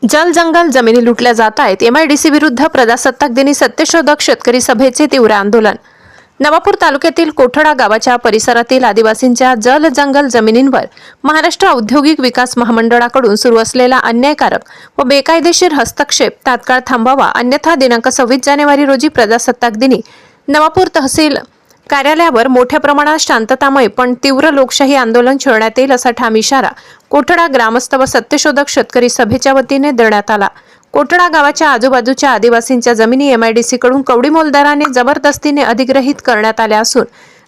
जल जंगल जमिनी लुटल्या जात आहेत. MIDC विरुद्ध प्रजासत्ताक दिनी सत्यशोधक शेतकरी सभेचे तीव्र आंदोलन. नवापूर तालुक्यातील कोठडा गावाच्या परिसरातील आदिवासींच्या जल जंगल जमिनींवर महाराष्ट्र औद्योगिक विकास महामंडळाकडून सुरू असलेला अन्यायकारक व बेकायदेशीर हस्तक्षेप तात्काळ थांबावा, अन्यथा दिनांक 26 जानेवारी रोजी प्रजासत्ताक दिनी नवापूर तहसील कार्यालयावर मोठ्या प्रमाणात शांततामय पण तीव्र लोकशाही आंदोलन छेडण्यात येईल असा ठाम इशारा कोठडा ग्रामस्थ व सत्यशोधक शेतकरी सभेच्या वतीने देण्यात आला. कोठडा गावाच्या आजूबाजूच्या आदिवासींच्या जमिनी MIDC कडून कवडीमोल दराने जबरदस्तीने अधिग्रहित करण्यात आल्या असून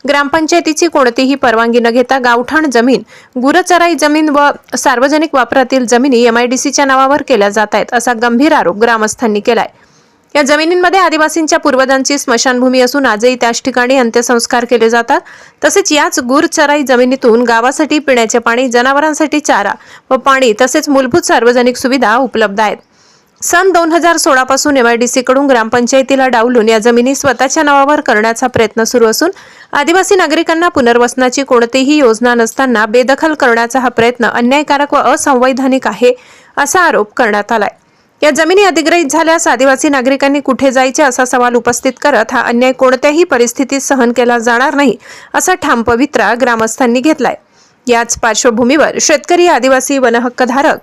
ग्रामपंचायतीची कोणतीही परवानगी न घेता गावठाण जमीन, गुरचराई जमीन व सार्वजनिक वापरातील जमिनी MIDCच्या नावावर केल्या जात आहेत असा गंभीर आरोप ग्रामस्थांनी केलाय. या जमिनींमध्ये आदिवासींच्या पूर्वजांची स्मशानभूमी असून आजही त्याच ठिकाणी अंत्यसंस्कार केले जातात. तसेच याच गुरचराई जमिनीतून गावासाठी पिण्याचे पाणी, जनावरांसाठी चारा व पाणी तसेच मूलभूत सार्वजनिक सुविधा उपलब्ध आहेत. सन 2016 पासून MIDC कडून ग्रामपंचायतीला डावलून या जमिनी स्वतःच्या नावावर करण्याचा प्रयत्न सुरू असून आदिवासी नागरिकांना पुनर्वसनाची कोणतीही योजना नसताना बेदखल करण्याचा हा प्रयत्न अन्यायकारक व असंवैधानिक आहे असा आरोप करण्यात आलाय. या जमिनी अधिग्रहित झाल्यास आदिवासी नागरिकांनी कुठे जायचे असा सवाल उपस्थित करत हा अन्याय कोणत्याही परिस्थितीत सहन केला जाणार नाही असा ठाम पवित्रा ग्रामस्थांनी घेतलाय. याच पार्श्वभूमीवर शेतकरी, आदिवासी, वनहक्कधारक,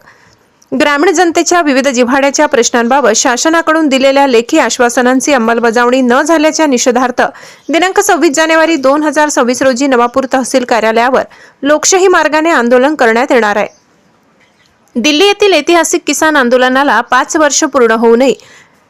ग्रामीण जनतेच्या विविध जिव्हाळ्याच्या प्रश्नांबाबत शासनाकडून दिलेल्या लेखी आश्वासनांची अंमलबजावणी न झाल्याच्या निषेधार्थ दिनांक 26 जानेवारी 2026 रोजी नवापूर तहसील कार्यालयावर लोकशाही मार्गाने आंदोलन करण्यात येणार आहे. दिल्ली येथील ऐतिहासिक किसान आंदोलनाला 5 वर्ष पूर्ण होऊनही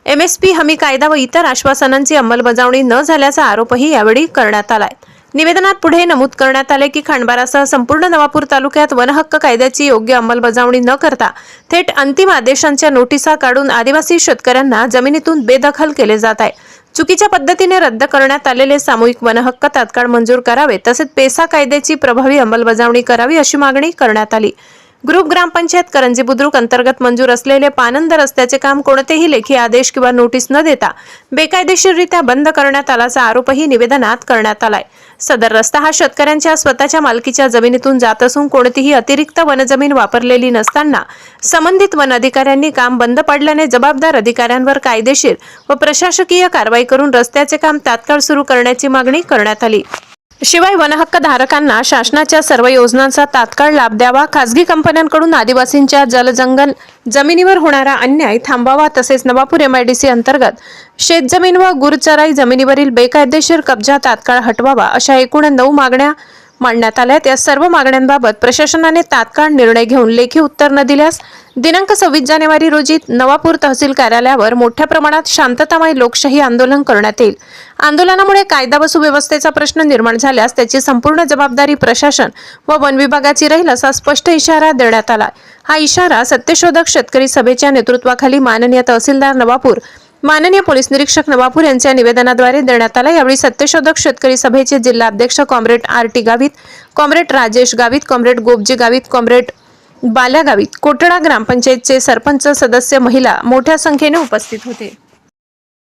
MSP हमी कायदा व इतर आश्वासनांची अंमलबजावणी न झाल्याचा आरोपही यावेळी करण्यात आलाय. निवेदनात पुढे नमूद करण्यात आले की खांडबारासह संपूर्ण नवापूर तालुक्यात वनहक्क कायद्याची योग्य अंमलबजावणी न करता थेट अंतिम आदेशांच्या नोटिसा काढून आदिवासी शेतकऱ्यांना जमिनीतून बेदखल केले जात आहे. चुकीच्या पद्धतीने रद्द करण्यात आलेले सामूहिक वनहक्क तात्काळ मंजूर करावे तसेच पेसा कायद्याची प्रभावी अंमलबजावणी करावी अशी मागणी करण्यात आली. ग्रुप ग्रामपंचायत करंजी बुद्रुक अंतर्गत मंजूर असलेले पानंद रस्त्याचे काम कोणतेही लेखी आदेश किंवा नोटीस न देता बेकायदेशीररित्या बंद करण्यात आल्याचा आरोपही निवेदनात करण्यात आलाय. सदर रस्ता हा शेतकऱ्यांच्या स्वतःच्या मालकीच्या जमिनीतून जात असून कोणतीही अतिरिक्त वनजमीन वापरलेली नसताना संबंधित वन अधिकाऱ्यांनी काम बंद पाडल्याने जबाबदार अधिकाऱ्यांवर कायदेशीर व प्रशासकीय कारवाई करून रस्त्याचे काम तात्काळ सुरू करण्याची मागणी करण्यात आली. शिवाय वनहक्क धारकांना शासनाच्या सर्व योजनांचा तात्काळ लाभ द्यावा, खासगी कंपन्यांकडून आदिवासींच्या जलजंगल जमिनीवर होणारा अन्याय थांबावा तसेच नवापूर MIDC अंतर्गत शेतजमीन व गुरचराई जमिनीवरील बेकायदेशीर कब्जा तात्काळ हटवावा अशा एकूण 9 मागण्या मांडण्यात आल्या. या सर्व मागण्यांबाबत प्रशासनाने तात्काळ निर्णय घेऊन लेखी उत्तर न दिल्यास दिनांक 26 जानेवारी रोजी नवापूर तहसील कार्यालयावर मोठ्या प्रमाणात शांततामय लोकशाही आंदोलन करण्यात येईल. आंदोलनामुळे कायदा व सुव्यवस्थेचा प्रश्न निर्माण झाल्यास त्याची संपूर्ण जबाबदारी प्रशासन व वन विभागाची राहील असा स्पष्ट इशारा देण्यात आला. हा इशारा सत्यशोधक शेतकरी सभेच्या नेतृत्वाखाली माननीय तहसीलदार नवापूर, माननीय पोलीस निरीक्षक नवापूर यांच्या निवेदनाद्वारे देण्यात आला. यावेळी सत्यशोधक शेतकरी सभेचे जिल्हा अध्यक्ष comrade RT Gavit, comrade Rajesh Gavit, comrade Gopji Gavit, comrade Balya Gavit, Kothada ग्रामपंचायतचे सरपंच, सदस्य, महिला मोठ्या संख्येने उपस्थित होते.